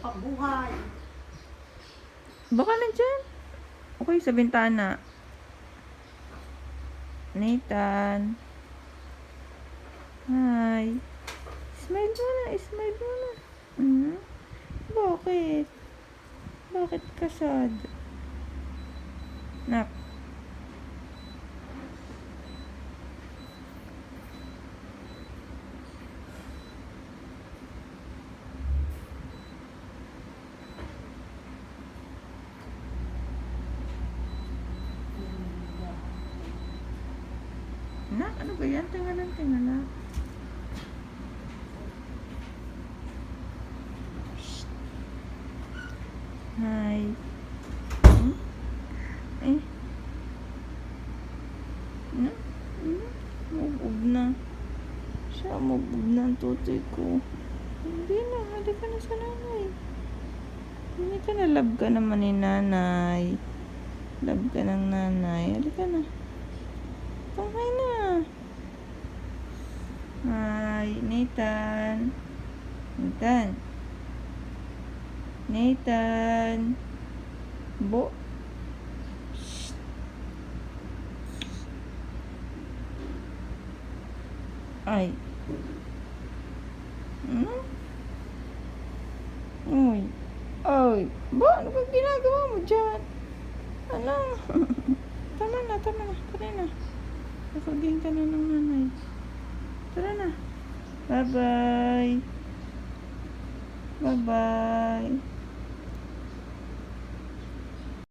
pambuhay. Baka nandyan. Okay, sa bintana. Nathan. Hi. Smile muna, smile muna. Bakit? Bakit ka sad? Nak. Nak, ano ba yan? Tingalan, tingala. Hi. Eh. Mubog na. Siya, mubog na ang tutoy ko. Hindi na, halika na sa nanay. Hindi ka na, love ka naman ni nanay. Love ka ng nanay. Halika na. Tanghay na. Hi, Nathan. Nathan. Nathan. Bo. Shh. Ay. Uy. Ay. Ba, ano ba ginagawa mo dyan? Ano? Tama na, tama na. Tara na. Nakaging ka na ng nanay. Tara na. Bye-bye. Bye-bye.